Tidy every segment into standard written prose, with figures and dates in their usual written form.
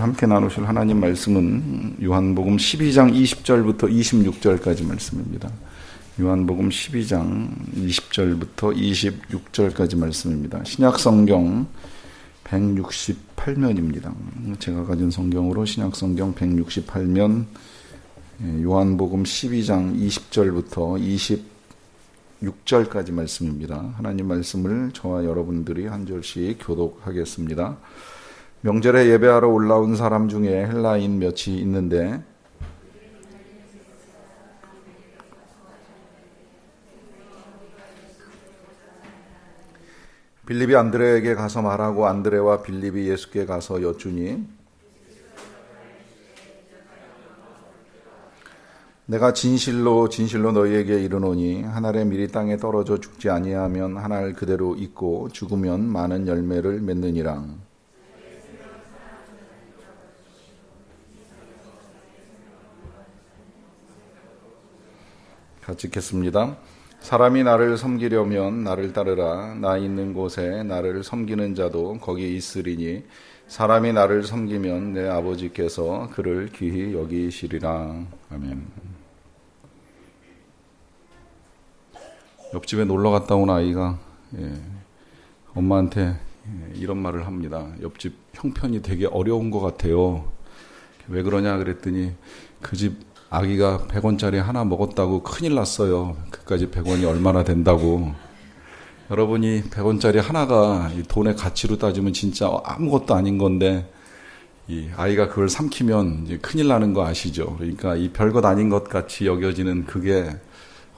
오늘 함께 나누실 하나님 말씀은 요한복음 12장 20절부터 26절까지 말씀입니다. 요한복음 12장 20절부터 26절까지 말씀입니다. 신약성경 168면입니다. 제가 가진 성경으로 신약성경 168면 요한복음 12장 20절부터 26절까지 말씀입니다. 하나님 말씀을 저와 여러분들이 한 절씩 교독하겠습니다. 명절에 예배하러 올라온 사람 중에 헬라인 몇이 있는데 빌립이 안드레에게 가서 말하고 안드레와 빌립이 예수께 가서 여쭈니 내가 진실로 너희에게 이르노니 한 알의 밀이 땅에 떨어져 죽지 아니하면 한 알 그대로 있고 죽으면 많은 열매를 맺느니라. 같이 읽겠습니다. 사람이 나를 섬기려면 나를 따르라. 나 있는 곳에 나를 섬기는 자도 거기 있으리니 사람이 나를 섬기면 내 아버지께서 그를 귀히 여기시리라. 아멘. 옆집에 놀러 갔다 온 아이가 엄마한테 이런 말을 합니다. 옆집 형편이 되게 어려운 것 같아요. 왜 그러냐 그랬더니 그 집 아기가 100원짜리 하나 먹었다고 큰일 났어요. 그까지 100원이 얼마나 된다고. 여러분이 100원짜리 하나가 이 돈의 가치로 따지면 진짜 아무것도 아닌 건데 이 아이가 그걸 삼키면 이제 큰일 나는 거 아시죠? 그러니까 이 별것 아닌 것 같이 여겨지는 그게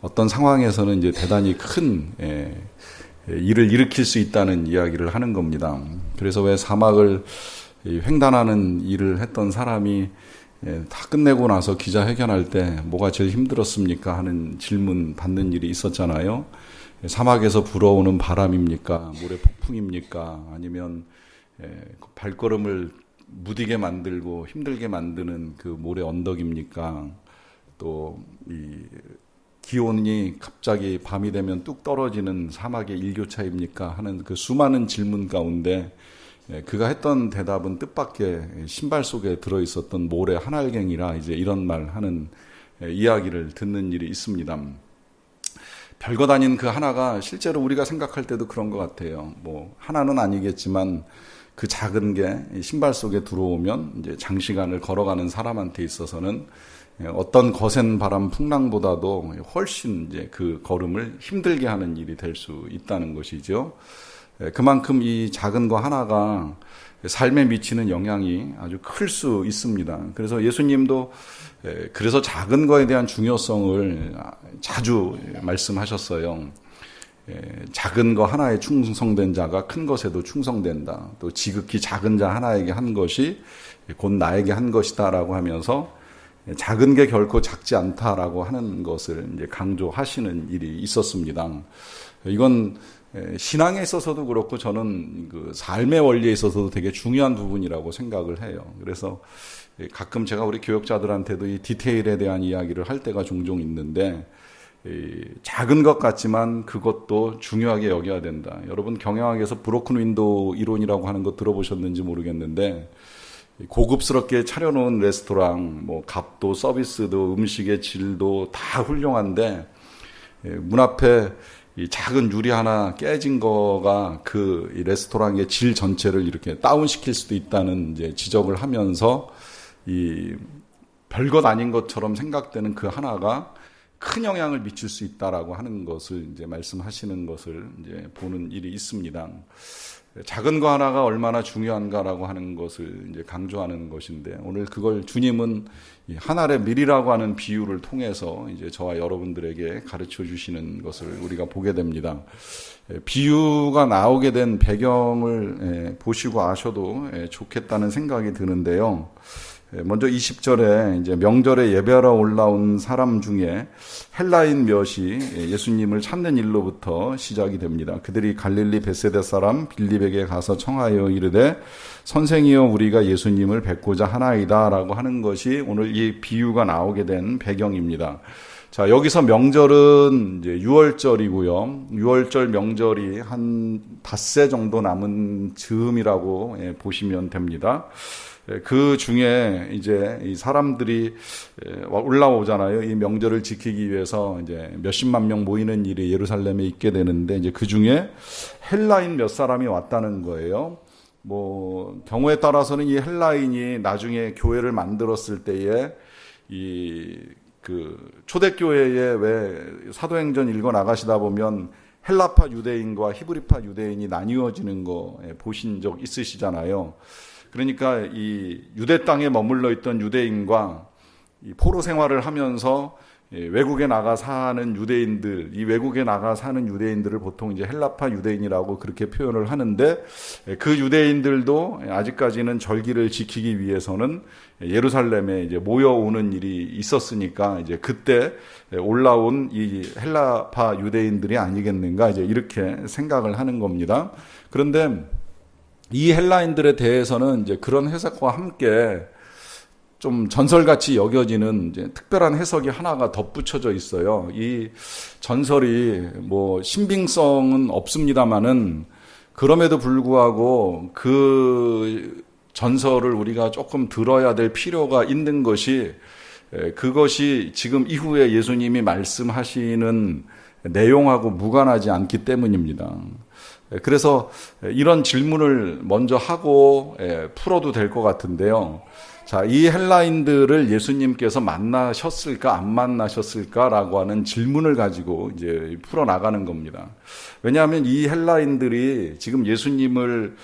어떤 상황에서는 이제 대단히 큰 일을 일으킬 수 있다는 이야기를 하는 겁니다. 그래서 왜 사막을 횡단하는 일을 했던 사람이 다 끝내고 나서 기자회견할 때 뭐가 제일 힘들었습니까? 하는 질문 받는 일이 있었잖아요. 사막에서 불어오는 바람입니까? 모래 폭풍입니까? 아니면 발걸음을 무디게 만들고 힘들게 만드는 그 모래 언덕입니까? 또 이 기온이 갑자기 밤이 되면 뚝 떨어지는 사막의 일교차입니까? 하는 그 수많은 질문 가운데 그가 했던 대답은 뜻밖의 신발 속에 들어있었던 모래 한 알갱이라 이제 이런 말 하는 이야기를 듣는 일이 있습니다. 별것 아닌 그 하나가 실제로 우리가 생각할 때도 그런 것 같아요. 뭐 하나는 아니겠지만 그 작은 게 신발 속에 들어오면 이제 장시간을 걸어가는 사람한테 있어서는 어떤 거센 바람 풍랑보다도 훨씬 이제 그 걸음을 힘들게 하는 일이 될 수 있다는 것이죠. 그만큼 이 작은 거 하나가 삶에 미치는 영향이 아주 클 수 있습니다. 그래서 예수님도 그래서 작은 거에 대한 중요성을 자주 말씀하셨어요. 작은 거 하나에 충성된 자가 큰 것에도 충성된다. 또 지극히 작은 자 하나에게 한 것이 곧 나에게 한 것이다라고 하면서 작은 게 결코 작지 않다라고 하는 것을 이제 강조하시는 일이 있었습니다. 이건 신앙에 있어서도 그렇고 저는 그 삶의 원리에 있어서도 되게 중요한 부분이라고 생각을 해요. 그래서 가끔 제가 우리 교역자들한테도 이 디테일에 대한 이야기를 할 때가 종종 있는데 작은 것 같지만 그것도 중요하게 여겨야 된다. 여러분 경영학에서 브로큰 윈도우 이론이라고 하는 거 들어보셨는지 모르겠는데 고급스럽게 차려놓은 레스토랑, 뭐 값도 서비스도 음식의 질도 다 훌륭한데 문 앞에 이 작은 유리 하나 깨진 거가 그 레스토랑의 질 전체를 이렇게 다운시킬 수도 있다는 이제 지적을 하면서 이 별것 아닌 것처럼 생각되는 그 하나가 큰 영향을 미칠 수 있다라고 하는 것을 이제 말씀하시는 것을 이제 보는 일이 있습니다. 작은 거 하나가 얼마나 중요한가라고 하는 것을 이제 강조하는 것인데 오늘 그걸 주님은 한 알의 밀이라고 하는 비유를 통해서 이제 저와 여러분들에게 가르쳐 주시는 것을 우리가 보게 됩니다. 비유가 나오게 된 배경을 보시고 아셔도 좋겠다는 생각이 드는데요. 먼저 20절에 이제 명절에 예배하러 올라온 사람 중에 헬라인 몇이 예수님을 찾는 일로부터 시작이 됩니다. 그들이 갈릴리 벳세다 사람 빌립에게 가서 청하여 이르되 선생이여 우리가 예수님을 뵙고자 하나이다라고 하는 것이 오늘 이 비유가 나오게 된 배경입니다. 자, 여기서 명절은 이제 6월절이고요. 6월절 명절이 한 닷새 정도 남은 즈음이라고 보시면 됩니다. 그 중에 이제 이 사람들이 올라오잖아요. 이 명절을 지키기 위해서 이제 몇십만 명 모이는 일이 예루살렘에 있게 되는데, 이제 그 중에 헬라인 몇 사람이 왔다는 거예요. 뭐 경우에 따라서는 이 헬라인이 나중에 교회를 만들었을 때에 그 초대교회에 왜 사도행전 읽어 나가시다 보면 헬라파 유대인과 히브리파 유대인이 나뉘어지는 거 보신 적 있으시잖아요. 그러니까 이 유대 땅에 머물러 있던 유대인과 이 포로 생활을 하면서 외국에 나가 사는 유대인들, 이 외국에 나가 사는 유대인들을 보통 이제 헬라파 유대인이라고 그렇게 표현을 하는데, 그 유대인들도 아직까지는 절기를 지키기 위해서는 예루살렘에 이제 모여오는 일이 있었으니까 이제 그때 올라온 이 헬라파 유대인들이 아니겠는가, 이제 이렇게 생각을 하는 겁니다. 그런데 이 헬라인들에 대해서는 이제 그런 해석과 함께 좀 전설같이 여겨지는 이제 특별한 해석이 하나가 덧붙여져 있어요. 이 전설이 뭐 신빙성은 없습니다만은 그럼에도 불구하고 그 전설을 우리가 조금 들어야 될 필요가 있는 것이, 그것이 지금 이후에 예수님이 말씀하시는 내용하고 무관하지 않기 때문입니다. 그래서 이런 질문을 먼저 하고 풀어도 될 것 같은데요. 자, 이 헬라인들을 예수님께서 만나셨을까 안 만나셨을까라고 하는 질문을 가지고 이제 풀어나가는 겁니다. 왜냐하면 이 헬라인들이 지금 예수님을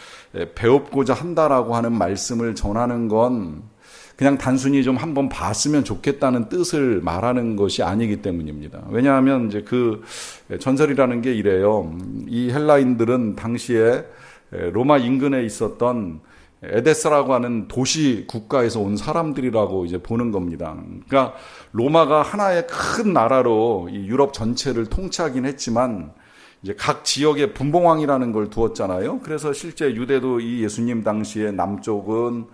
배웁고자 한다라고 하는 말씀을 전하는 건 그냥 단순히 좀 한번 봤으면 좋겠다는 뜻을 말하는 것이 아니기 때문입니다. 왜냐하면 이제 그 전설이라는 게 이래요. 이 헬라인들은 당시에 로마 인근에 있었던 에데스라고 하는 도시 국가에서 온 사람들이라고 이제 보는 겁니다. 그러니까 로마가 하나의 큰 나라로 이 유럽 전체를 통치하긴 했지만 이제 각 지역에 분봉왕이라는 걸 두었잖아요. 그래서 실제 유대도 이 예수님 당시에 남쪽은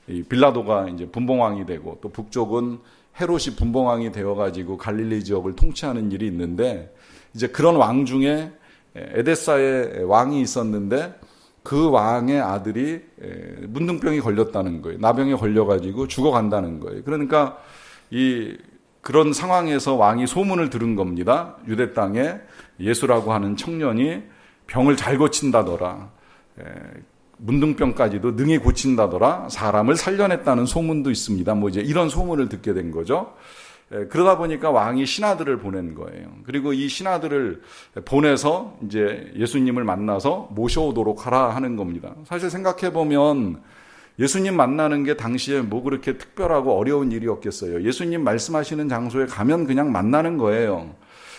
이 빌라도가 이제 분봉왕이 되고, 또 북쪽은 헤롯이 분봉왕이 되어가지고 갈릴리 지역을 통치하는 일이 있는데, 이제 그런 왕 중에 에데사의 왕이 있었는데 그 왕의 아들이 문둥병이 걸렸다는 거예요. 나병에 걸려가지고 죽어간다는 거예요. 그러니까 그런 상황에서 왕이 소문을 들은 겁니다. 유대 땅에 예수라고 하는 청년이 병을 잘 고친다더라. 문둥병까지도 능히 고친다더라. 사람을 살려냈다는 소문도 있습니다. 뭐 이제 이런 소문을 듣게 된 거죠. 그러다 보니까 왕이 신하들을 보낸 거예요. 그리고 이 신하들을 보내서 이제 예수님을 만나서 모셔오도록 하라 하는 겁니다. 사실 생각해 보면 예수님 만나는 게 당시에 뭐 그렇게 특별하고 어려운 일이었겠어요. 예수님 말씀하시는 장소에 가면 그냥 만나는 거예요.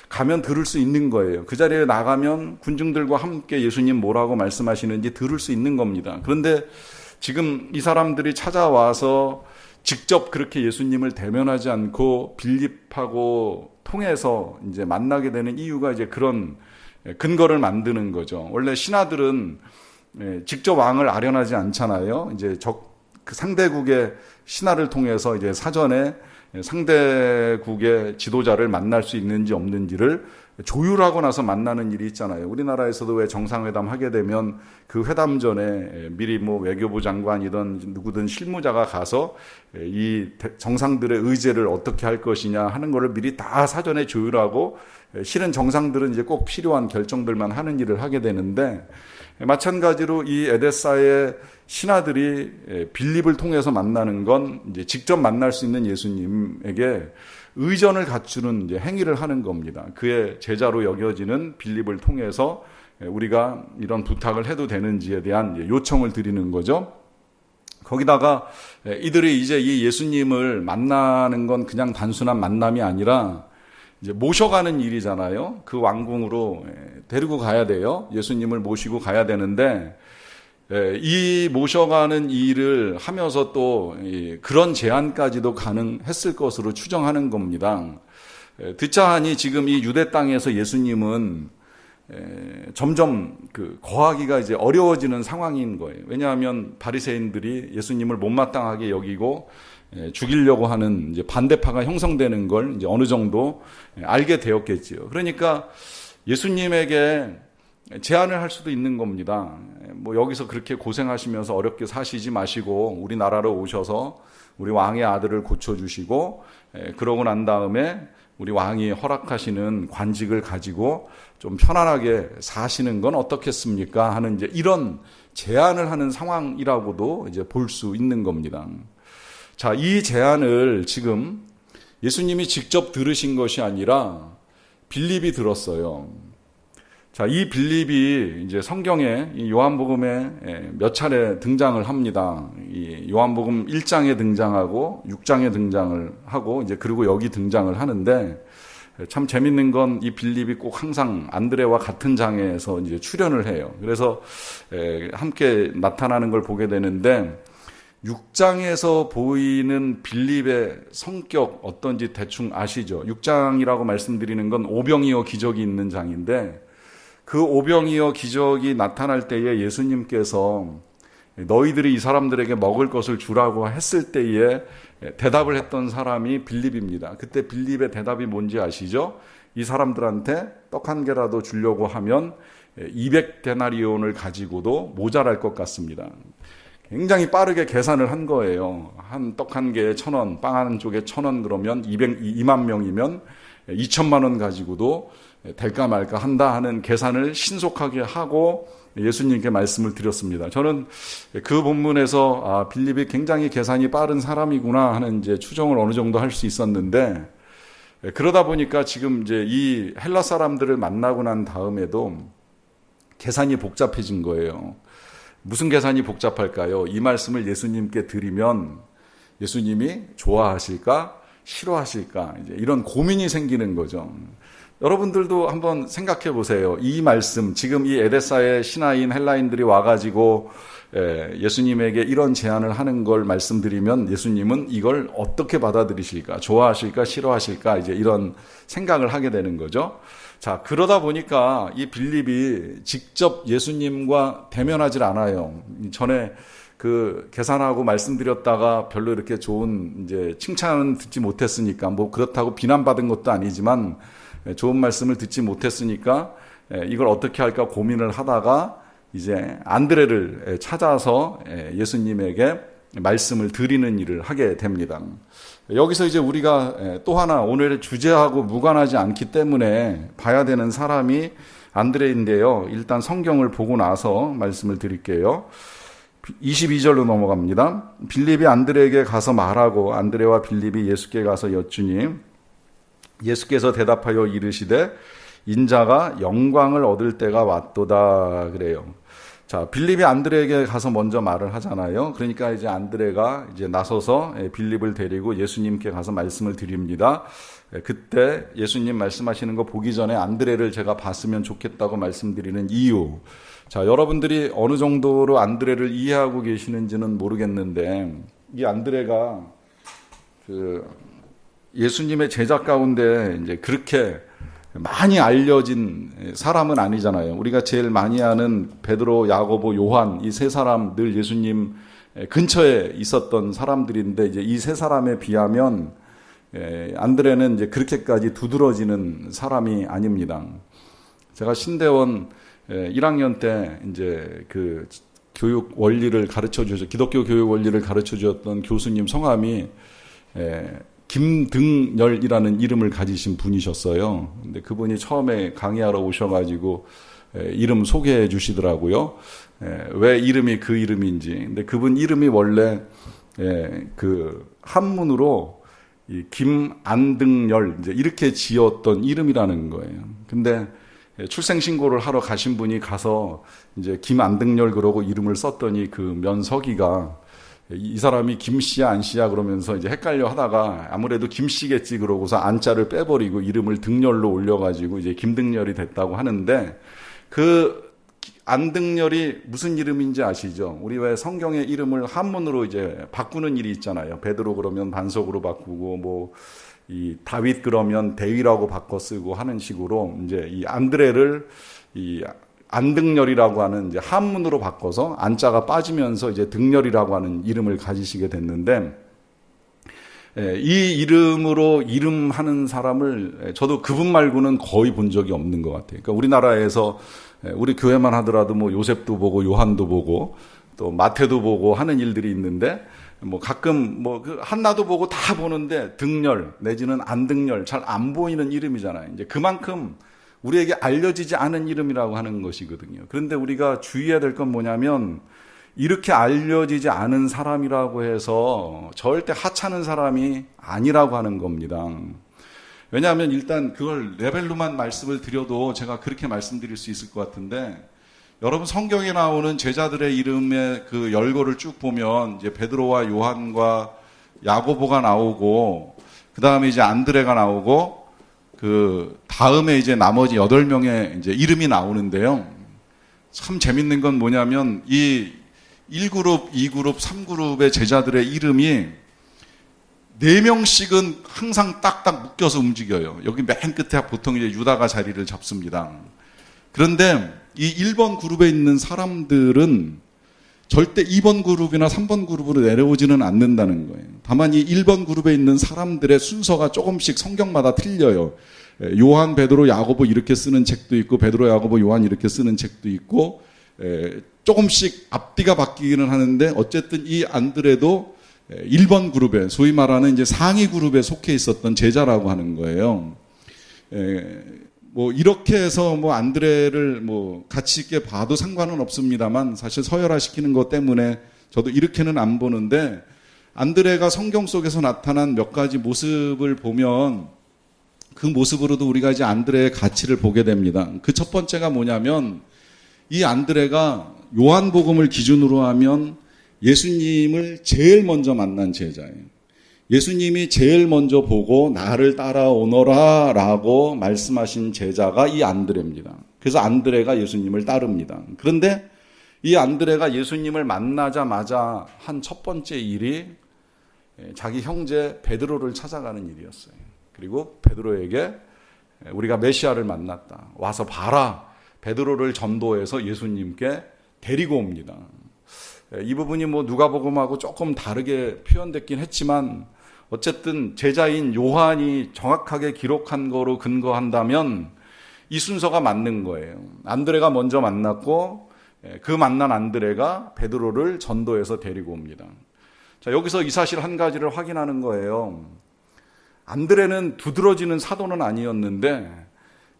가면 들을 수 있는 거예요. 그 자리에 나가면 군중들과 함께 예수님 뭐라고 말씀하시는지 들을 수 있는 겁니다. 그런데 지금 이 사람들이 찾아와서 직접 그렇게 예수님을 대면하지 않고 빌립하고 통해서 이제 만나게 되는 이유가 이제 그런 근거를 만드는 거죠. 원래 신하들은 직접 왕을 아련하지 않잖아요. 이제 그 상대국의 신하를 통해서 이제 사전에 상대국의 지도자를 만날 수 있는지 없는지를 조율하고 나서 만나는 일이 있잖아요. 우리나라에서도 왜 정상회담 하게 되면 그 회담 전에 미리 뭐 외교부 장관이든 누구든 실무자가 가서 이 정상들의 의제를 어떻게 할 것이냐 하는 거를 미리 다 사전에 조율하고, 실은 정상들은 이제 꼭 필요한 결정들만 하는 일을 하게 되는데, 마찬가지로 이 에데사의 신하들이 빌립을 통해서 만나는 건 이제 직접 만날 수 있는 예수님에게 의전을 갖추는 이제 행위를 하는 겁니다. 그의 제자로 여겨지는 빌립을 통해서 우리가 이런 부탁을 해도 되는지에 대한 요청을 드리는 거죠. 거기다가 이들이 이제 이 예수님을 만나는 건 그냥 단순한 만남이 아니라 이제 모셔가는 일이잖아요. 그 왕궁으로 데리고 가야 돼요. 예수님을 모시고 가야 되는데, 이 모셔가는 일을 하면서 또 그런 제안까지도 가능했을 것으로 추정하는 겁니다. 듣자 하니 지금 이 유대 땅에서 예수님은 점점 거하기가 이제 어려워지는 상황인 거예요. 왜냐하면 바리새인들이 예수님을 못마땅하게 여기고 죽이려고 하는 이제 반대파가 형성되는 걸 이제 어느 정도 알게 되었겠지요. 그러니까 예수님에게 제안을 할 수도 있는 겁니다. 뭐 여기서 그렇게 고생하시면서 어렵게 사시지 마시고 우리나라로 오셔서 우리 왕의 아들을 고쳐주시고 그러고 난 다음에 우리 왕이 허락하시는 관직을 가지고 좀 편안하게 사시는 건 어떻겠습니까? 하는 이제 이런 제안을 하는 상황이라고도 이제 볼 수 있는 겁니다. 자, 이 제안을 지금 예수님이 직접 들으신 것이 아니라 빌립이 들었어요. 자, 이 빌립이 이제 성경에 요한복음에 몇 차례 등장을 합니다. 이 요한복음 1장에 등장하고 6장에 등장을 하고 이제 그리고 여기 등장을 하는데 참 재밌는 건 이 빌립이 꼭 항상 안드레와 같은 장에서 이제 출연을 해요. 그래서 함께 나타나는 걸 보게 되는데 6장에서 보이는 빌립의 성격 어떤지 대충 아시죠? 6장이라고 말씀드리는 건 오병이어 기적이 있는 장인데 그 오병이어 기적이 나타날 때에 예수님께서 너희들이 이 사람들에게 먹을 것을 주라고 했을 때에 대답을 했던 사람이 빌립입니다. 그때 빌립의 대답이 뭔지 아시죠? 이 사람들한테 떡 한 개라도 주려고 하면 200데나리온을 가지고도 모자랄 것 같습니다. 굉장히 빠르게 계산을 한 거예요. 한 떡 한 개에 1,000원, 빵 한 쪽에 1,000원 그러면 2만 명이면 2천만 원 가지고도 될까 말까 한다 하는 계산을 신속하게 하고 예수님께 말씀을 드렸습니다. 저는 그 본문에서 빌립이 굉장히 계산이 빠른 사람이구나 하는 이제 추정을 어느 정도 할 수 있었는데 그러다 보니까 지금 이제 이 헬라 사람들을 만나고 난 다음에도 계산이 복잡해진 거예요. 무슨 계산이 복잡할까요? 이 말씀을 예수님께 드리면 예수님이 좋아하실까? 싫어하실까? 이제 이런 고민이 생기는 거죠. 여러분들도 한번 생각해 보세요. 이 말씀, 지금 이 에데사의 신하인 헬라인들이 와가지고 예수님에게 이런 제안을 하는 걸 말씀드리면 예수님은 이걸 어떻게 받아들이실까? 좋아하실까? 싫어하실까? 이제 이런 생각을 하게 되는 거죠. 자, 그러다 보니까 이 빌립이 직접 예수님과 대면하질 않아요. 전에 그 계산하고 말씀드렸다가 별로 이렇게 좋은 이제 칭찬은 듣지 못했으니까 뭐 그렇다고 비난받은 것도 아니지만 좋은 말씀을 듣지 못했으니까 이걸 어떻게 할까 고민을 하다가 이제 안드레를 찾아서 예수님에게 말씀을 드리는 일을 하게 됩니다. 여기서 이제 우리가 또 하나 오늘의 주제하고 무관하지 않기 때문에 봐야 되는 사람이 안드레인데요. 일단 성경을 보고 나서 말씀을 드릴게요. 22절로 넘어갑니다. 빌립이 안드레에게 가서 말하고 안드레와 빌립이 예수께 가서 여쭈니 예수께서 대답하여 이르시되 인자가 영광을 얻을 때가 왔도다 그래요. 자, 빌립이 안드레에게 가서 먼저 말을 하잖아요. 그러니까 이제 안드레가 이제 나서서 빌립을 데리고 예수님께 가서 말씀을 드립니다. 그때 예수님 말씀하시는 거 보기 전에 안드레를 제가 봤으면 좋겠다고 말씀드리는 이유. 자, 여러분들이 어느 정도로 안드레를 이해하고 계시는지는 모르겠는데 이 안드레가 예수님의 제자 가운데 이제 그렇게 많이 알려진 사람은 아니잖아요. 우리가 제일 많이 아는 베드로, 야고보, 요한 이 세 사람 늘 예수님 근처에 있었던 사람들인데 이제 이 세 사람에 비하면 안드레는 이제 그렇게까지 두드러지는 사람이 아닙니다. 제가 신대원 1학년 때 이제 그 교육 원리를 가르쳐 주셔 기독교 교육 원리를 가르쳐 주셨던 교수님 성함이 김등열이라는 이름을 가지신 분이셨어요. 근데 그분이 처음에 강의하러 오셔가지고 이름 소개해 주시더라고요. 왜 이름이 그 이름인지. 근데 그분 이름이 원래 그 한문으로 이 김안등열 이제 이렇게 지었던 이름이라는 거예요. 근데 출생신고를 하러 가신 분이 가서 이제 김안등열 그러고 이름을 썼더니 그 면서기가 이 사람이 김씨야 안씨야 그러면서 이제 헷갈려 하다가 아무래도 김씨겠지 그러고서 안자를 빼버리고 이름을 등열로 올려가지고 이제 김등열이 됐다고 하는데 그 안등열이 무슨 이름인지 아시죠? 우리 왜 성경의 이름을 한문으로 이제 바꾸는 일이 있잖아요. 베드로 그러면 반석으로 바꾸고 뭐 이 다윗 그러면 대위라고 바꿔 쓰고 하는 식으로 이제 이 안드레를 이 안등열이라고 하는 이제 한문으로 바꿔서 안자가 빠지면서 이제 등열이라고 하는 이름을 가지시게 됐는데 이 이름으로 이름하는 사람을 저도 그분 말고는 거의 본 적이 없는 것 같아요. 그러니까 우리나라에서 우리 교회만 하더라도 뭐 요셉도 보고 요한도 보고 또 마태도 보고 하는 일들이 있는데 뭐 가끔 뭐 그 한나도 보고 다 보는데 등렬 내지는 안등렬 잘 안 보이는 이름이잖아요. 이제 그만큼 우리에게 알려지지 않은 이름이라고 하는 것이거든요. 그런데 우리가 주의해야 될 건 뭐냐면 이렇게 알려지지 않은 사람이라고 해서 절대 하찮은 사람이 아니라고 하는 겁니다. 왜냐하면 일단 그걸 레벨로만 말씀을 드려도 제가 그렇게 말씀드릴 수 있을 것 같은데 여러분 성경에 나오는 제자들의 이름의 그 열거를 쭉 보면 이제 베드로와 요한과 야고보가 나오고 그 다음에 이제 안드레가 나오고 그 다음에 이제 나머지 8명의 이제 이름이 나오는데요. 참 재밌는 건 뭐냐면 이 1그룹, 2그룹, 3그룹의 제자들의 이름이 4명씩은 항상 딱딱 묶여서 움직여요. 여기 맨 끝에 보통 이제 유다가 자리를 잡습니다. 그런데 이 1번 그룹에 있는 사람들은 절대 2번 그룹이나 3번 그룹으로 내려오지는 않는다는 거예요. 다만 이 1번 그룹에 있는 사람들의 순서가 조금씩 성경마다 틀려요. 요한, 베드로, 야고보 이렇게 쓰는 책도 있고 베드로, 야고보, 요한 이렇게 쓰는 책도 있고 조금씩 앞뒤가 바뀌기는 하는데 어쨌든 이 안드레도 1번 그룹에 소위 말하는 이제 상위 그룹에 속해 있었던 제자라고 하는 거예요. 뭐 이렇게 해서 뭐 안드레를 뭐 가치 있게 봐도 상관은 없습니다만 사실 서열화시키는 것 때문에 저도 이렇게는 안 보는데 안드레가 성경 속에서 나타난 몇 가지 모습을 보면 그 모습으로도 우리가 이제 안드레의 가치를 보게 됩니다. 그 첫 번째가 뭐냐면 이 안드레가 요한복음을 기준으로 하면 예수님을 제일 먼저 만난 제자예요. 예수님이 제일 먼저 보고 나를 따라오너라 라고 말씀하신 제자가 이 안드레입니다. 그래서 안드레가 예수님을 따릅니다. 그런데 이 안드레가 예수님을 만나자마자 한 첫 번째 일이 자기 형제 베드로를 찾아가는 일이었어요. 그리고 베드로에게 우리가 메시아를 만났다. 와서 봐라. 베드로를 전도해서 예수님께 데리고 옵니다. 이 부분이 뭐 누가복음하고 조금 다르게 표현됐긴 했지만 어쨌든 제자인 요한이 정확하게 기록한 거로 근거한다면 이 순서가 맞는 거예요. 안드레가 먼저 만났고 그 만난 안드레가 베드로를 전도해서 데리고 옵니다. 자, 여기서 이 사실 한 가지를 확인하는 거예요. 안드레는 두드러지는 사도는 아니었는데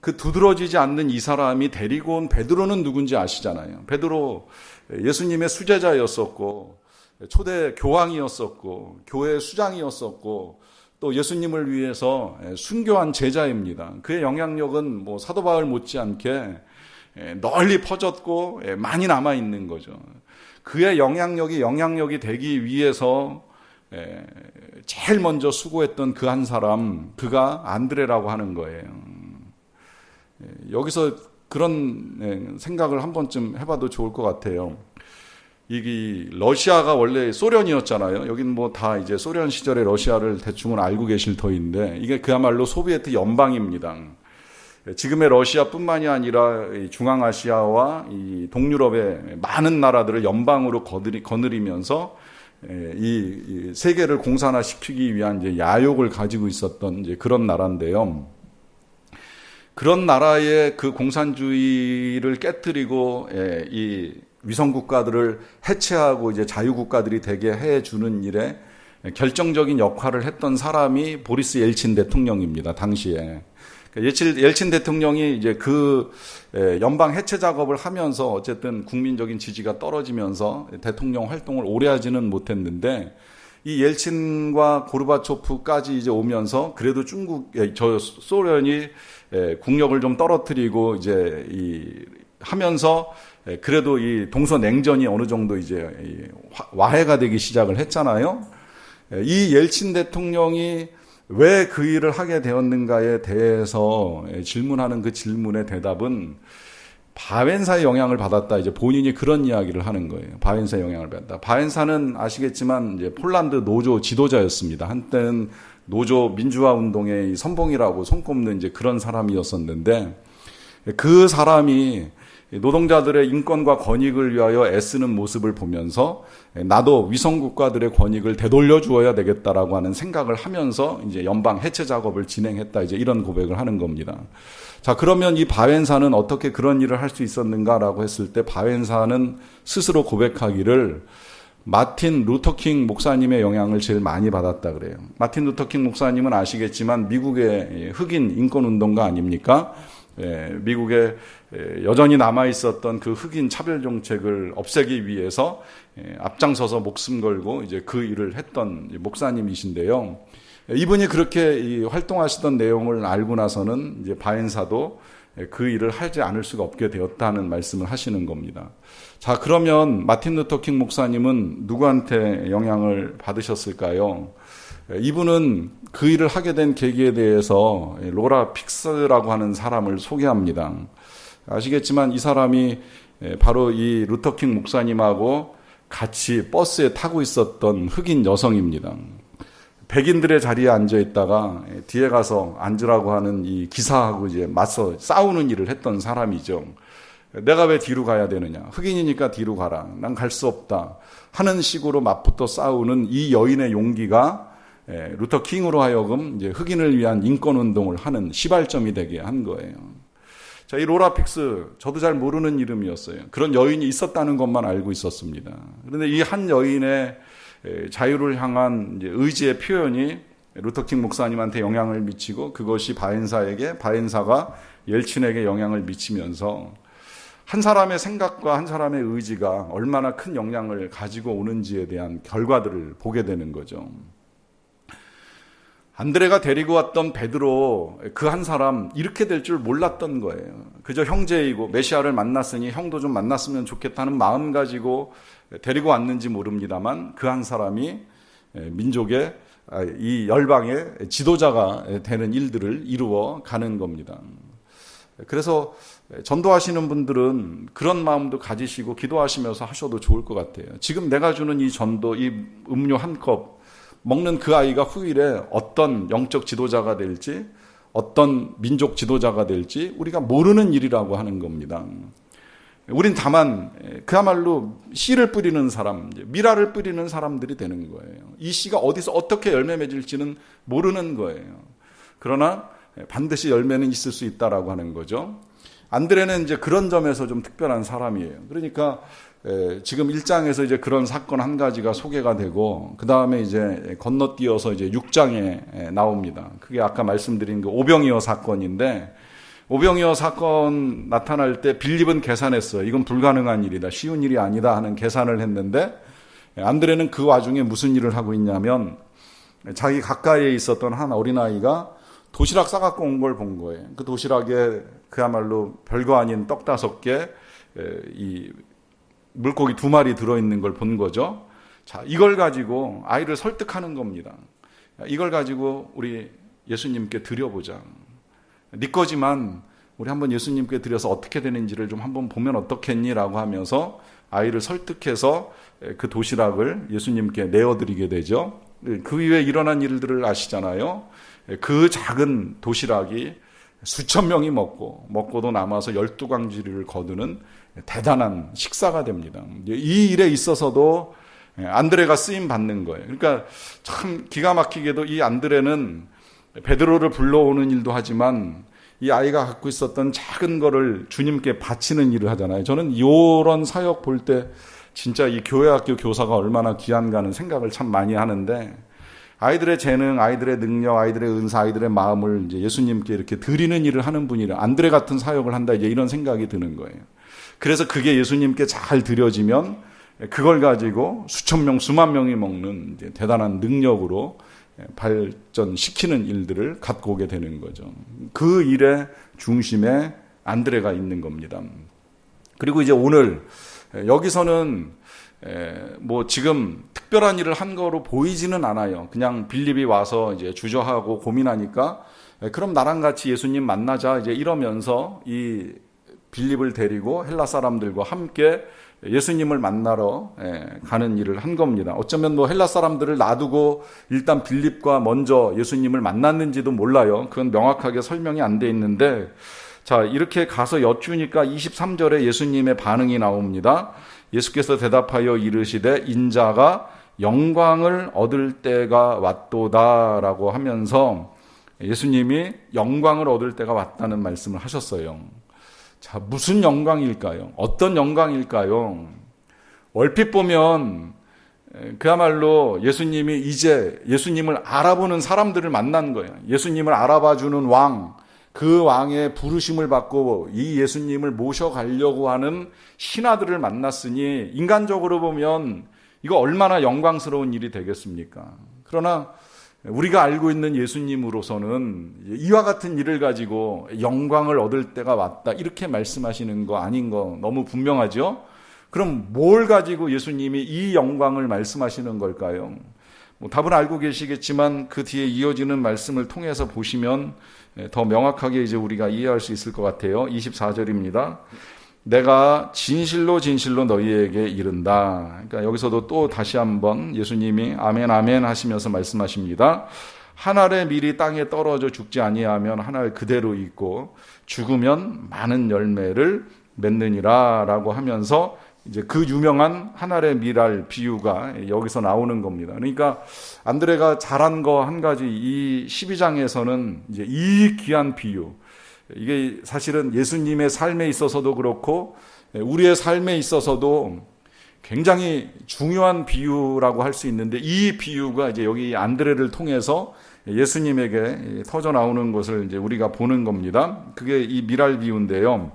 그 두드러지지 않는 이 사람이 데리고 온 베드로는 누군지 아시잖아요. 베드로 예수님의 수제자였었고 초대 교황이었었고 교회 수장이었었고 또 예수님을 위해서 순교한 제자입니다. 그의 영향력은 뭐 사도 바울 못지않게 널리 퍼졌고 많이 남아 있는 거죠. 그의 영향력이 되기 위해서 제일 먼저 수고했던 그 한 사람, 그가 안드레라고 하는 거예요. 여기서 그런 생각을 한 번쯤 해봐도 좋을 것 같아요. 이게 러시아가 원래 소련이었잖아요. 여긴 뭐 다 이제 소련 시절의 러시아를 대충은 알고 계실 터인데 이게 그야말로 소비에트 연방입니다. 지금의 러시아뿐만이 아니라 중앙아시아와 이 동유럽의 많은 나라들을 연방으로 거느리면서 이 세계를 공산화시키기 위한 이제 야욕을 가지고 있었던 이제 그런 나라인데요. 그런 나라의 그 공산주의를 깨뜨리고 이 위성 국가들을 해체하고 이제 자유 국가들이 되게 해 주는 일에 결정적인 역할을 했던 사람이 보리스 옐친 대통령입니다. 당시에 옐친 대통령이 이제 그 연방 해체 작업을 하면서 어쨌든 국민적인 지지가 떨어지면서 대통령 활동을 오래 하지는 못했는데 이 옐친과 고르바초프까지 이제 오면서 그래도 소련이 국력을 좀 떨어뜨리고 이제 하면서 그래도 이 동서냉전이 어느 정도 이제 와해가 되기 시작을 했잖아요. 이 옐친 대통령이 왜 그 일을 하게 되었는가에 대해서 질문하는 그 질문의 대답은 바웬사의 영향을 받았다. 이제 본인이 그런 이야기를 하는 거예요. 바웬사의 영향을 받았다. 바웬사는 아시겠지만 이제 폴란드 노조 지도자였습니다. 한때는 노조 민주화 운동의 선봉이라고 손꼽는 이제 그런 사람이었었는데 그 사람이 노동자들의 인권과 권익을 위하여 애쓰는 모습을 보면서 나도 위성국가들의 권익을 되돌려 주어야 되겠다라고 하는 생각을 하면서 이제 연방 해체 작업을 진행했다. 이제 이런 고백을 하는 겁니다. 자, 그러면 이 바웬사는 어떻게 그런 일을 할 수 있었는가라고 했을 때 바웬사는 스스로 고백하기를 마틴 루터킹 목사님의 영향을 제일 많이 받았다 그래요. 마틴 루터킹 목사님은 아시겠지만 미국의 흑인 인권운동가 아닙니까? 미국에 여전히 남아있었던 그 흑인 차별 정책을 없애기 위해서 앞장서서 목숨 걸고 이제 그 일을 했던 목사님이신데요. 이분이 그렇게 활동하시던 내용을 알고 나서는 이제 바엔사도 그 일을 하지 않을 수가 없게 되었다는 말씀을 하시는 겁니다. 자, 그러면 마틴 루터킹 목사님은 누구한테 영향을 받으셨을까요? 이분은 그 일을 하게 된 계기에 대해서 로라 픽스라고 하는 사람을 소개합니다. 아시겠지만 이 사람이 바로 이 루터킹 목사님하고 같이 버스에 타고 있었던 흑인 여성입니다. 백인들의 자리에 앉아 있다가 뒤에 가서 앉으라고 하는 이 기사하고 이제 맞서 싸우는 일을 했던 사람이죠. 내가 왜 뒤로 가야 되느냐? 흑인이니까 뒤로 가라. 난 갈 수 없다. 하는 식으로 맞붙어 싸우는 이 여인의 용기가 루터 킹으로 하여금 이제 흑인을 위한 인권 운동을 하는 시발점이 되게 한 거예요. 자, 이 로라 픽스, 저도 잘 모르는 이름이었어요. 그런 여인이 있었다는 것만 알고 있었습니다. 그런데 이 한 여인의 자유를 향한 이제 의지의 표현이 루터킹 목사님한테 영향을 미치고 그것이 바엔사가 옐친에게 영향을 미치면서 한 사람의 생각과 한 사람의 의지가 얼마나 큰 영향을 가지고 오는지에 대한 결과들을 보게 되는 거죠. 안드레가 데리고 왔던 베드로 그 한 사람 이렇게 될 줄 몰랐던 거예요. 그저 형제이고 메시아를 만났으니 형도 좀 만났으면 좋겠다는 마음 가지고 데리고 왔는지 모릅니다만 그 한 사람이 민족의 이 열방의 지도자가 되는 일들을 이루어 가는 겁니다. 그래서 전도하시는 분들은 그런 마음도 가지시고 기도하시면서 하셔도 좋을 것 같아요. 지금 내가 주는 이 전도, 이 음료 한 컵 먹는 그 아이가 후일에 어떤 영적 지도자가 될지, 어떤 민족 지도자가 될지 우리가 모르는 일이라고 하는 겁니다. 우린 다만 그야말로 씨를 뿌리는 사람, 미라를 뿌리는 사람들이 되는 거예요. 이 씨가 어디서 어떻게 열매 맺을지는 모르는 거예요. 그러나 반드시 열매는 있을 수 있다라고 하는 거죠. 안드레는 이제 그런 점에서 좀 특별한 사람이에요. 그러니까 지금 1장에서 이제 그런 사건 한 가지가 소개가 되고 그 다음에 이제 건너뛰어서 이제 6장에 나옵니다. 그게 아까 말씀드린 그 오병이어 사건인데 오병이어 사건 나타날 때 빌립은 계산했어요. 이건 불가능한 일이다. 쉬운 일이 아니다 하는 계산을 했는데 안드레는 그 와중에 무슨 일을 하고 있냐면 자기 가까이에 있었던 한 어린아이가 도시락 싸갖고 온 걸 본 거예요. 그 도시락에 그야말로 별거 아닌 떡 5개, 이 물고기 2마리 들어있는 걸 본 거죠. 자, 이걸 가지고 아이를 설득하는 겁니다. 이걸 가지고 우리 예수님께 드려보자. 네 거지만 우리 한번 예수님께 드려서 어떻게 되는지를 좀 한번 보면 어떻겠니라고 하면서 아이를 설득해서 그 도시락을 예수님께 내어드리게 되죠. 그 이후에 일어난 일들을 아시잖아요. 그 작은 도시락이 수천 명이 먹고도 남아서 12광지리를 거두는 대단한 식사가 됩니다. 이 일에 있어서도 안드레가 쓰임 받는 거예요. 그러니까 참 기가 막히게도 이 안드레는 베드로를 불러오는 일도 하지만 이 아이가 갖고 있었던 작은 거를 주님께 바치는 일을 하잖아요. 저는 이런 사역 볼 때 진짜 이 교회학교 교사가 얼마나 귀한가는 생각을 참 많이 하는데 아이들의 재능, 아이들의 능력, 아이들의 은사, 아이들의 마음을 이제 예수님께 이렇게 드리는 일을 하는 분이라 안드레 같은 사역을 한다 이제 이런 생각이 드는 거예요. 그래서 그게 예수님께 잘 드려지면 그걸 가지고 수천 명, 수만 명이 먹는 이제 대단한 능력으로 발전시키는 일들을 갖고 오게 되는 거죠. 그 일의 중심에 안드레가 있는 겁니다. 그리고 이제 오늘 여기서는 뭐 지금 특별한 일을 한 거로 보이지는 않아요. 그냥 빌립이 와서 이제 주저하고 고민하니까 그럼 나랑 같이 예수님 만나자 이제 이러면서 이 빌립을 데리고 헬라 사람들과 함께 예수님을 만나러 가는 일을 한 겁니다. 어쩌면 뭐 헬라 사람들을 놔두고 일단 빌립과 먼저 예수님을 만났는지도 몰라요. 그건 명확하게 설명이 안 돼 있는데 자, 이렇게 가서 여쭈니까 23절에 예수님의 반응이 나옵니다. 예수께서 대답하여 이르시되 인자가 영광을 얻을 때가 왔도다라고 하면서 예수님이 영광을 얻을 때가 왔다는 말씀을 하셨어요. 자, 무슨 영광일까요? 어떤 영광일까요? 얼핏 보면 그야말로 예수님이 이제 예수님을 알아보는 사람들을 만난 거예요. 예수님을 알아봐주는 왕, 그 왕의 부르심을 받고 이 예수님을 모셔가려고 하는 신하들을 만났으니 인간적으로 보면 이거 얼마나 영광스러운 일이 되겠습니까? 그러나 우리가 알고 있는 예수님으로서는 이와 같은 일을 가지고 영광을 얻을 때가 왔다 이렇게 말씀하시는 거 아닌 거 너무 분명하죠? 그럼 뭘 가지고 예수님이 이 영광을 말씀하시는 걸까요? 답은 알고 계시겠지만 그 뒤에 이어지는 말씀을 통해서 보시면 더 명확하게 이제 우리가 이해할 수 있을 것 같아요. 24절입니다. 내가 진실로 진실로 너희에게 이른다. 그러니까 여기서도 또 다시 한번 예수님이 아멘 아멘 하시면서 말씀하십니다. 한 알의 밀이 땅에 떨어져 죽지 아니하면 한 알 그대로 있고 죽으면 많은 열매를 맺느니라 라고 하면서 이제 그 유명한 한 알의 밀알 비유가 여기서 나오는 겁니다. 그러니까 안드레가 잘한 거 한 가지 이 12장에서는 이제 이 귀한 비유, 이게 사실은 예수님의 삶에 있어서도 그렇고 우리의 삶에 있어서도 굉장히 중요한 비유라고 할 수 있는데 이 비유가 이제 여기 안드레를 통해서 예수님에게 터져 나오는 것을 이제 우리가 보는 겁니다. 그게 이 밀알 비유인데요.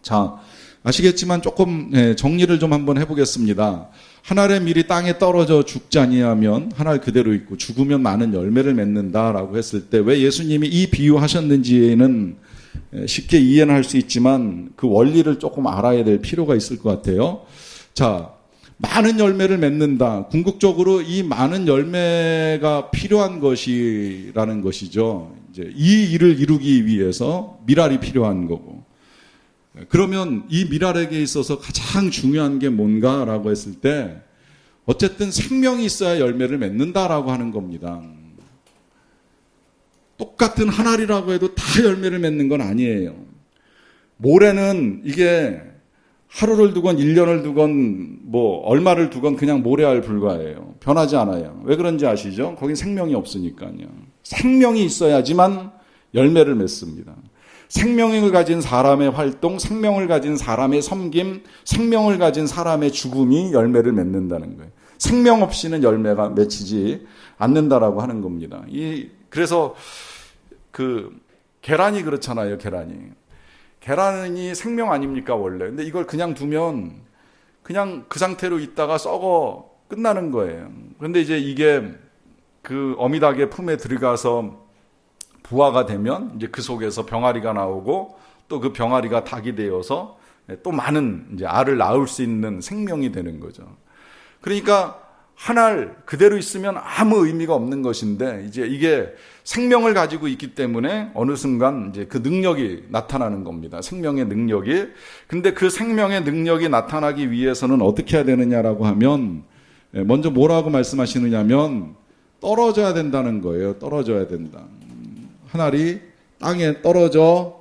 자, 아시겠지만 조금 정리를 좀 한번 해보겠습니다. 한 알의 밀이 땅에 떨어져 죽지 아니하면 한 알 그대로 있고 죽으면 많은 열매를 맺는다라고 했을 때 왜 예수님이 이 비유하셨는지에는 쉽게 이해는 할 수 있지만 그 원리를 조금 알아야 될 필요가 있을 것 같아요. 자, 많은 열매를 맺는다. 궁극적으로 이 많은 열매가 필요한 것이라는 것이죠. 이제 이 일을 이루기 위해서 밀알이 필요한 거고. 그러면 이 밀알에게 있어서 가장 중요한 게 뭔가라고 했을 때 어쨌든 생명이 있어야 열매를 맺는다라고 하는 겁니다. 똑같은 한 알이라고 해도 다 열매를 맺는 건 아니에요. 모래는 이게 하루를 두건 1년을 두건 뭐 얼마를 두건 그냥 모래알 불과해요. 변하지 않아요. 왜 그런지 아시죠? 거긴 생명이 없으니까요. 생명이 있어야지만 열매를 맺습니다. 생명을 가진 사람의 활동, 생명을 가진 사람의 섬김, 생명을 가진 사람의 죽음이 열매를 맺는다는 거예요. 생명 없이는 열매가 맺히지 않는다라고 하는 겁니다. 그래서 그 계란이 그렇잖아요. 계란이 생명 아닙니까 원래. 근데 이걸 그냥 두면 그냥 그 상태로 있다가 썩어 끝나는 거예요. 그런데 이제 이게 그 어미닭의 품에 들어가서 부화가 되면 이제 그 속에서 병아리가 나오고 또 그 병아리가 닭이 되어서 또 많은 이제 알을 낳을 수 있는 생명이 되는 거죠. 그러니까 한 알 그대로 있으면 아무 의미가 없는 것인데 이제 이게 생명을 가지고 있기 때문에 어느 순간 이제 그 능력이 나타나는 겁니다. 생명의 능력이. 근데 그 생명의 능력이 나타나기 위해서는 어떻게 해야 되느냐라고 하면 먼저 뭐라고 말씀하시느냐면 떨어져야 된다는 거예요. 떨어져야 된다. 한 알이 땅에 떨어져야지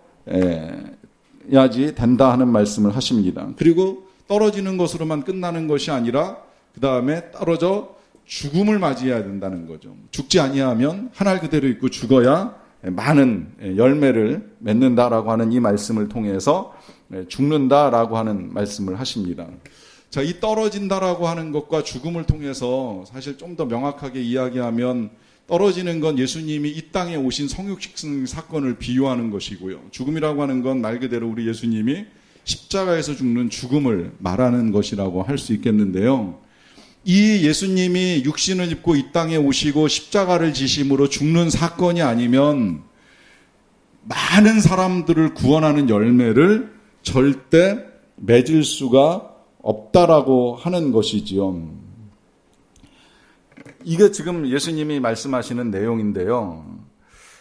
된다 하는 말씀을 하십니다. 그리고 떨어지는 것으로만 끝나는 것이 아니라 그 다음에 떨어져 죽음을 맞이해야 된다는 거죠. 죽지 아니하면 한 알 그대로 있고 죽어야 많은 열매를 맺는다라고 하는 이 말씀을 통해서 죽는다라고 하는 말씀을 하십니다. 자, 이 떨어진다라고 하는 것과 죽음을 통해서 사실 좀 더 명확하게 이야기하면 떨어지는 건 예수님이 이 땅에 오신 성육식 사건을 비유하는 것이고요. 죽음이라고 하는 건 말 그대로 우리 예수님이 십자가에서 죽는 죽음을 말하는 것이라고 할 수 있겠는데요. 이 예수님이 육신을 입고 이 땅에 오시고 십자가를 지심으로 죽는 사건이 아니면 많은 사람들을 구원하는 열매를 절대 맺을 수가 없다라고 하는 것이지요. 이게 지금 예수님이 말씀하시는 내용인데요.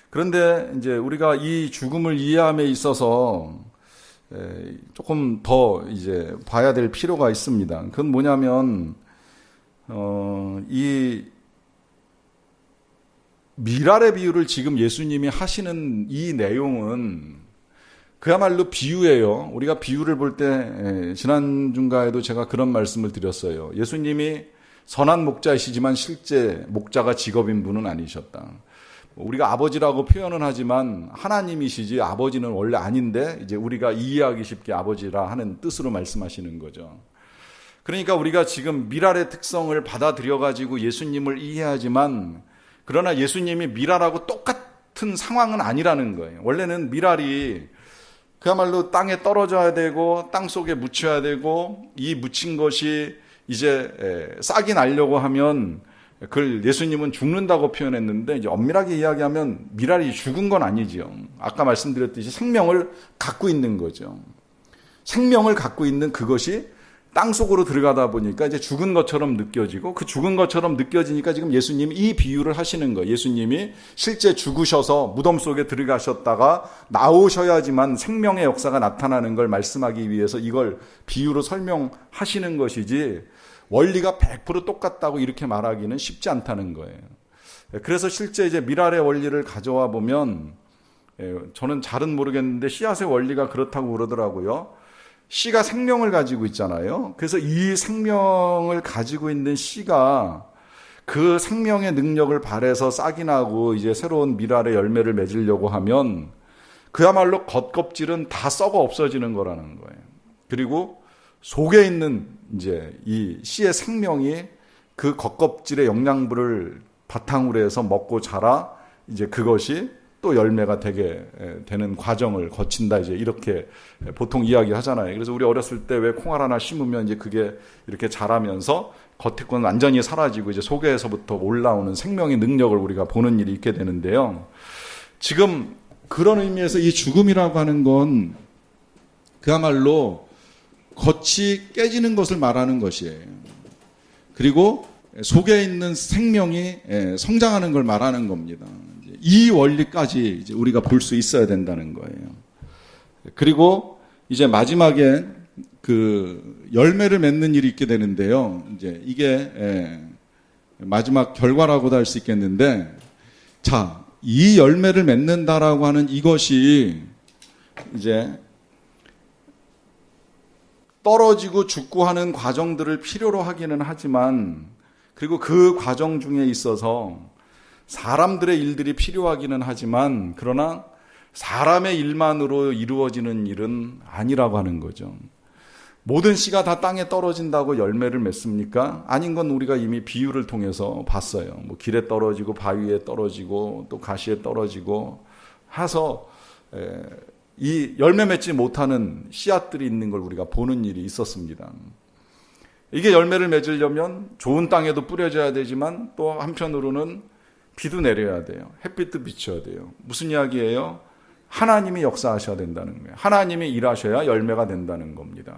그런데 이제 우리가 이 죽음을 이해함에 있어서 조금 더 이제 봐야 될 필요가 있습니다. 그건 뭐냐면 이 밀알의 비유를 지금 예수님이 하시는 이 내용은 그야말로 비유예요. 우리가 비유를 볼 때 지난 중가에도 제가 그런 말씀을 드렸어요. 예수님이 선한 목자이시지만 실제 목자가 직업인 분은 아니셨다. 우리가 아버지라고 표현은 하지만 하나님이시지 아버지는 원래 아닌데 이제 우리가 이해하기 쉽게 아버지라 하는 뜻으로 말씀하시는 거죠. 그러니까 우리가 지금 미랄의 특성을 받아들여 가지고 예수님을 이해하지만 그러나 예수님이 미랄하고 똑같은 상황은 아니라는 거예요. 원래는 미랄이 그야말로 땅에 떨어져야 되고 땅 속에 묻혀야 되고 이 묻힌 것이 이제 싹이 나려고 하면 그걸 예수님은 죽는다고 표현했는데 이제 엄밀하게 이야기하면 미랄이 죽은 건 아니죠. 아까 말씀드렸듯이 생명을 갖고 있는 거죠. 생명을 갖고 있는 그것이 땅 속으로 들어가다 보니까 이제 죽은 것처럼 느껴지고 그 죽은 것처럼 느껴지니까 지금 예수님이 이 비유를 하시는 거예요. 예수님이 실제 죽으셔서 무덤 속에 들어가셨다가 나오셔야지만 생명의 역사가 나타나는 걸 말씀하기 위해서 이걸 비유로 설명하시는 것이지 원리가 100% 똑같다고 이렇게 말하기는 쉽지 않다는 거예요. 그래서 실제 이제 미랄의 원리를 가져와 보면 저는 잘은 모르겠는데 씨앗의 원리가 그렇다고 그러더라고요. 씨가 생명을 가지고 있잖아요. 그래서 이 생명을 가지고 있는 씨가 그 생명의 능력을 발해서 싹이 나고 이제 새로운 미랄의 열매를 맺으려고 하면 그야말로 겉껍질은 다 썩어 없어지는 거라는 거예요. 그리고 속에 있는 이제 이 씨의 생명이 그 겉껍질의 영양분을 바탕으로 해서 먹고 자라 이제 그것이 또 열매가 되게 되는 과정을 거친다 이제 이렇게 보통 이야기하잖아요. 그래서 우리 어렸을 때 왜 콩알 하나 심으면 이제 그게 이렇게 자라면서 겉에 건 완전히 사라지고 이제 속에서부터 올라오는 생명의 능력을 우리가 보는 일이 있게 되는데요. 지금 그런 의미에서 이 죽음이라고 하는 건 그야말로 겉이 깨지는 것을 말하는 것이에요. 그리고 속에 있는 생명이 성장하는 걸 말하는 겁니다. 이 원리까지 이제 우리가 볼 수 있어야 된다는 거예요. 그리고 이제 마지막에 그 열매를 맺는 일이 있게 되는데요. 이제 이게 마지막 결과라고도 할 수 있겠는데, 자, 이 열매를 맺는다라고 하는 이것이 이제 떨어지고 죽고 하는 과정들을 필요로 하기는 하지만, 그리고 그 과정 중에 있어서 사람들의 일들이 필요하기는 하지만 그러나 사람의 일만으로 이루어지는 일은 아니라고 하는 거죠. 모든 씨가 다 땅에 떨어진다고 열매를 맺습니까? 아닌 건 우리가 이미 비유를 통해서 봤어요. 뭐 길에 떨어지고 바위에 떨어지고 또 가시에 떨어지고 해서 이 열매 맺지 못하는 씨앗들이 있는 걸 우리가 보는 일이 있었습니다. 이게 열매를 맺으려면 좋은 땅에도 뿌려져야 되지만 또 한편으로는 비도 내려야 돼요. 햇빛도 비춰야 돼요. 무슨 이야기예요? 하나님이 역사하셔야 된다는 거예요. 하나님이 일하셔야 열매가 된다는 겁니다.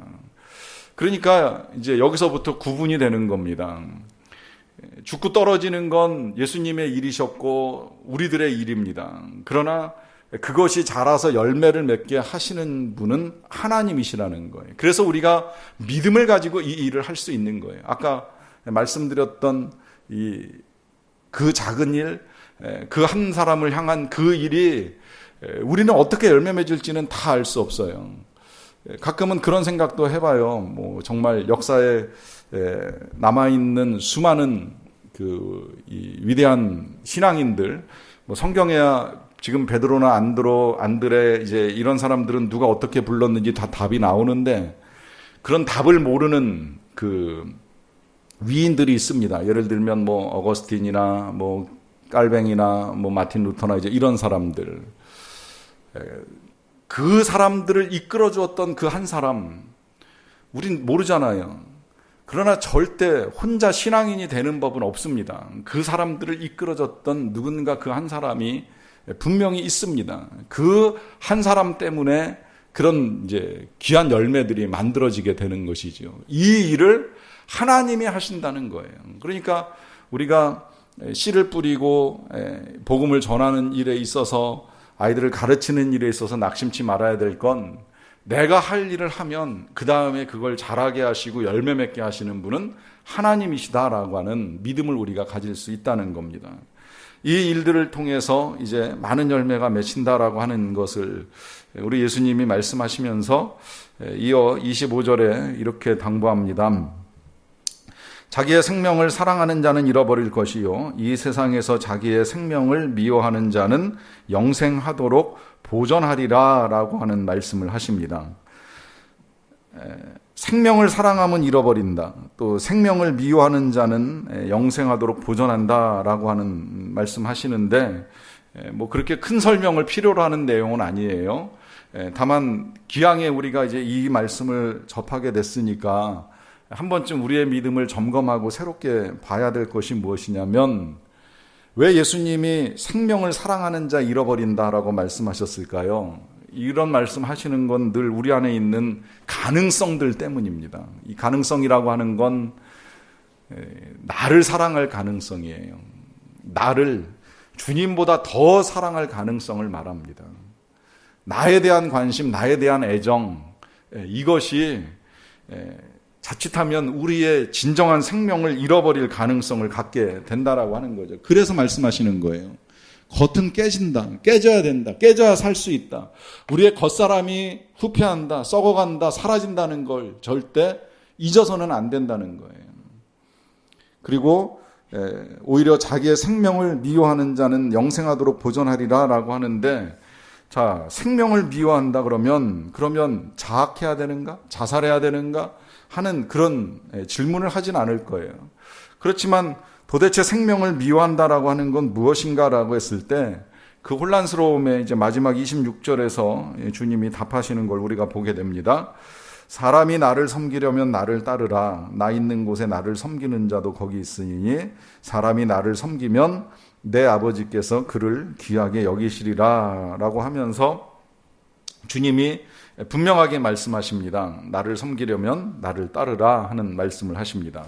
그러니까 이제 여기서부터 구분이 되는 겁니다. 죽고 떨어지는 건 예수님의 일이셨고 우리들의 일입니다. 그러나 그것이 자라서 열매를 맺게 하시는 분은 하나님이시라는 거예요. 그래서 우리가 믿음을 가지고 이 일을 할 수 있는 거예요. 아까 말씀드렸던 그 작은 일, 그 한 사람을 향한 그 일이 우리는 어떻게 열매 맺을지는 다 알 수 없어요. 가끔은 그런 생각도 해봐요. 뭐 정말 역사에 남아있는 수많은 이 위대한 신앙인들, 뭐 성경에야 지금 베드로나 안드레 이제 이런 사람들은 누가 어떻게 불렀는지 다 답이 나오는데 그런 답을 모르는 위인들이 있습니다. 예를 들면 뭐 어거스틴이나 뭐 깔뱅이나 뭐 마틴 루터나 이제 이런 사람들, 그 사람들을 이끌어 주었던 그 한 사람 우린 모르잖아요. 그러나 절대 혼자 신앙인이 되는 법은 없습니다. 그 사람들을 이끌어 줬던 누군가 그 한 사람이 분명히 있습니다. 그 한 사람 때문에 그런 이제 귀한 열매들이 만들어지게 되는 것이죠. 이 일을 하나님이 하신다는 거예요. 그러니까 우리가 씨를 뿌리고 복음을 전하는 일에 있어서 아이들을 가르치는 일에 있어서 낙심치 말아야 될 건 내가 할 일을 하면 그 다음에 그걸 자라게 하시고 열매 맺게 하시는 분은 하나님이시다라고 하는 믿음을 우리가 가질 수 있다는 겁니다. 이 일들을 통해서 이제 많은 열매가 맺힌다라고 하는 것을 우리 예수님이 말씀하시면서 이어 25절에 이렇게 당부합니다. 자기의 생명을 사랑하는 자는 잃어버릴 것이요 이 세상에서 자기의 생명을 미워하는 자는 영생하도록 보존하리라 라고 하는 말씀을 하십니다. 생명을 사랑하면 잃어버린다. 또 생명을 미워하는 자는 영생하도록 보존한다 라고 하는 말씀하시는데 뭐 그렇게 큰 설명을 필요로 하는 내용은 아니에요. 다만 기왕에 우리가 이제 이 말씀을 접하게 됐으니까 한 번쯤 우리의 믿음을 점검하고 새롭게 봐야 될 것이 무엇이냐면 왜 예수님이 생명을 사랑하는 자 잃어버린다라고 말씀하셨을까요? 이런 말씀하시는 건 늘 우리 안에 있는 가능성들 때문입니다. 이 가능성이라고 하는 건 나를 사랑할 가능성이에요. 나를 주님보다 더 사랑할 가능성을 말합니다. 나에 대한 관심, 나에 대한 애정, 이것이 자칫하면 우리의 진정한 생명을 잃어버릴 가능성을 갖게 된다라고 하는 거죠. 그래서 말씀하시는 거예요. 겉은 깨진다. 깨져야 된다. 깨져야 살 수 있다. 우리의 겉사람이 후퇴한다. 썩어간다. 사라진다는 걸 절대 잊어서는 안 된다는 거예요. 그리고 오히려 자기의 생명을 미워하는 자는 영생하도록 보존하리라 라고 하는데 자, 생명을 미워한다 그러면 자학해야 되는가? 자살해야 되는가? 하는 그런 질문을 하진 않을 거예요. 그렇지만 도대체 생명을 미워한다라고 하는 건 무엇인가라고 했을 때 그 혼란스러움에 이제 마지막 26절에서 주님이 답하시는 걸 우리가 보게 됩니다. 사람이 나를 섬기려면 나를 따르라. 나 있는 곳에 나를 섬기는 자도 거기 있으니 사람이 나를 섬기면 내 아버지께서 그를 귀하게 여기시리라 라고 하면서 주님이 분명하게 말씀하십니다. 나를 섬기려면 나를 따르라 하는 말씀을 하십니다.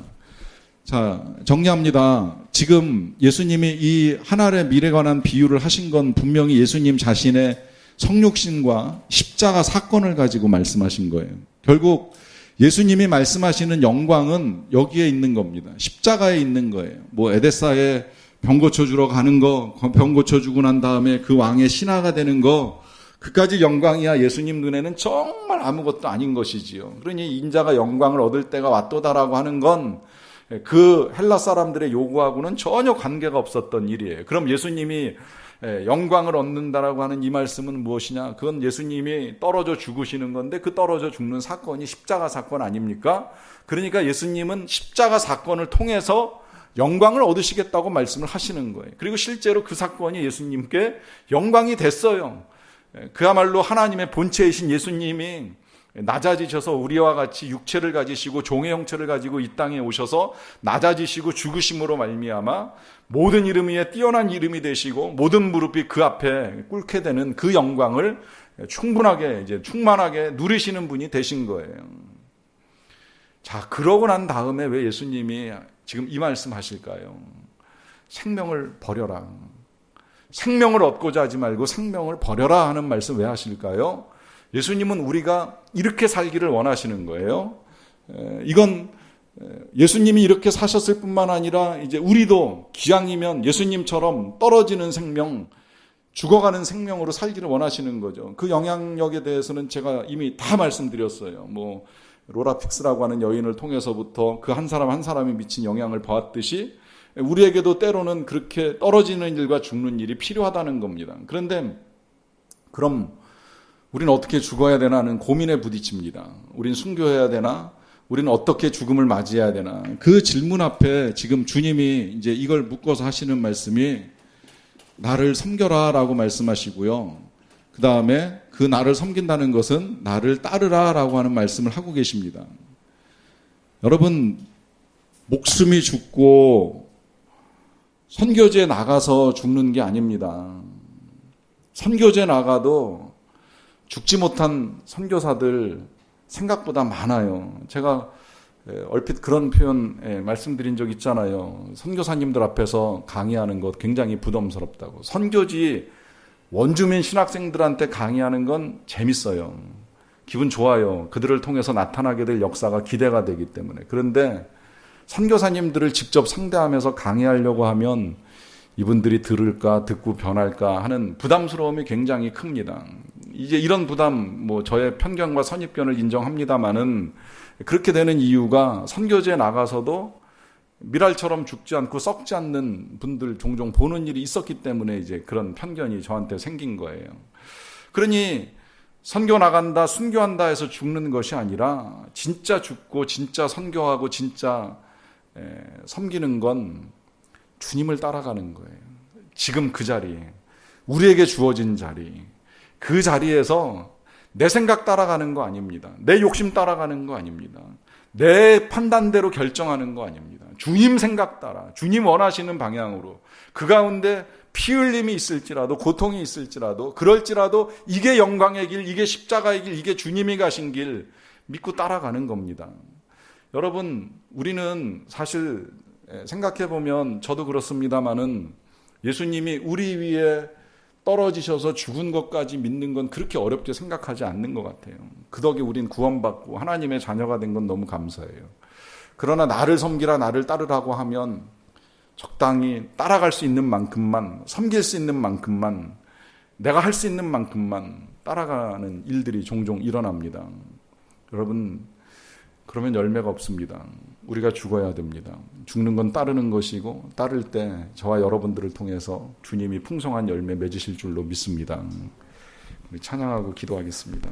자, 정리합니다. 지금 예수님이 이 하늘의 미래에 관한 비유를 하신 건 분명히 예수님 자신의 성육신과 십자가 사건을 가지고 말씀하신 거예요. 결국 예수님이 말씀하시는 영광은 여기에 있는 겁니다. 십자가에 있는 거예요. 뭐 에데사에 병 고쳐주러 가는 거, 병 고쳐주고 난 다음에 그 왕의 신하가 되는 거, 그까지 영광이야 예수님 눈에는 정말 아무것도 아닌 것이지요. 그러니 인자가 영광을 얻을 때가 왔도다라고 하는 건 그 헬라 사람들의 요구하고는 전혀 관계가 없었던 일이에요. 그럼 예수님이 영광을 얻는다라고 하는 이 말씀은 무엇이냐? 그건 예수님이 떨어져 죽으시는 건데 그 떨어져 죽는 사건이 십자가 사건 아닙니까? 그러니까 예수님은 십자가 사건을 통해서 영광을 얻으시겠다고 말씀을 하시는 거예요. 그리고 실제로 그 사건이 예수님께 영광이 됐어요. 그야말로 하나님의 본체이신 예수님이 낮아지셔서 우리와 같이 육체를 가지시고 종의 형체를 가지고 이 땅에 오셔서 낮아지시고 죽으심으로 말미암아 모든 이름 위에 뛰어난 이름이 되시고 모든 무릎이 그 앞에 꿇게 되는 그 영광을 충분하게 이제 충만하게 누리시는 분이 되신 거예요. 자, 그러고 난 다음에 왜 예수님이 지금 이 말씀 하실까요? 생명을 버려라. 생명을 얻고자 하지 말고 생명을 버려라 하는 말씀 왜 하실까요? 예수님은 우리가 이렇게 살기를 원하시는 거예요. 이건 예수님이 이렇게 사셨을 뿐만 아니라 이제 우리도 기왕이면 예수님처럼 떨어지는 생명, 죽어가는 생명으로 살기를 원하시는 거죠. 그 영향력에 대해서는 제가 이미 다 말씀드렸어요. 뭐 로라 픽스라고 하는 여인을 통해서부터 그 한 사람 한 사람이 미친 영향을 보았듯이 우리에게도 때로는 그렇게 떨어지는 일과 죽는 일이 필요하다는 겁니다. 그런데 그럼 우리는 어떻게 죽어야 되나 하는 고민에 부딪힙니다. 우리는 순교해야 되나? 우리는 어떻게 죽음을 맞이해야 되나? 그 질문 앞에 지금 주님이 이제 이걸 묶어서 하시는 말씀이 나를 섬겨라 라고 말씀하시고요. 그 다음에 그 나를 섬긴다는 것은 나를 따르라 라고 하는 말씀을 하고 계십니다. 여러분, 목숨이 죽고 선교지에 나가서 죽는 게 아닙니다. 선교지에 나가도 죽지 못한 선교사들 생각보다 많아요. 제가 얼핏 그런 표현 말씀드린 적 있잖아요. 선교사님들 앞에서 강의하는 것 굉장히 부담스럽다고. 선교지 원주민 신학생들한테 강의하는 건 재밌어요. 기분 좋아요. 그들을 통해서 나타나게 될 역사가 기대가 되기 때문에. 그런데 선교사님들을 직접 상대하면서 강의하려고 하면 이분들이 들을까, 듣고 변할까 하는 부담스러움이 굉장히 큽니다. 이제 이런 부담, 저의 편견과 선입견을 인정합니다마는 그렇게 되는 이유가 선교지에 나가서도 미랄처럼 죽지 않고 썩지 않는 분들 종종 보는 일이 있었기 때문에 이제 그런 편견이 저한테 생긴 거예요. 그러니 선교 나간다, 순교한다 해서 죽는 것이 아니라 진짜 죽고 진짜 선교하고 진짜 섬기는 건 주님을 따라가는 거예요. 지금 그 자리에, 우리에게 주어진 자리, 그 자리에서 내 생각 따라가는 거 아닙니다. 내 욕심 따라가는 거 아닙니다. 내 판단대로 결정하는 거 아닙니다. 주님 생각 따라, 주님 원하시는 방향으로, 그 가운데 피 흘림이 있을지라도, 고통이 있을지라도, 그럴지라도 이게 영광의 길, 이게 십자가의 길, 이게 주님이 가신 길 믿고 따라가는 겁니다. 여러분, 우리는 사실 생각해보면 저도 그렇습니다마는 예수님이 우리 위에 떨어지셔서 죽은 것까지 믿는 건 그렇게 어렵게 생각하지 않는 것 같아요. 그 덕에 우린 구원받고 하나님의 자녀가 된 건 너무 감사해요. 그러나 나를 섬기라, 나를 따르라고 하면 적당히 따라갈 수 있는 만큼만, 섬길 수 있는 만큼만, 내가 할 수 있는 만큼만 따라가는 일들이 종종 일어납니다. 여러분, 그러면 열매가 없습니다. 우리가 죽어야 됩니다. 죽는 건 따르는 것이고, 따를 때 저와 여러분들을 통해서 주님이 풍성한 열매 맺으실 줄로 믿습니다. 우리 찬양하고 기도하겠습니다.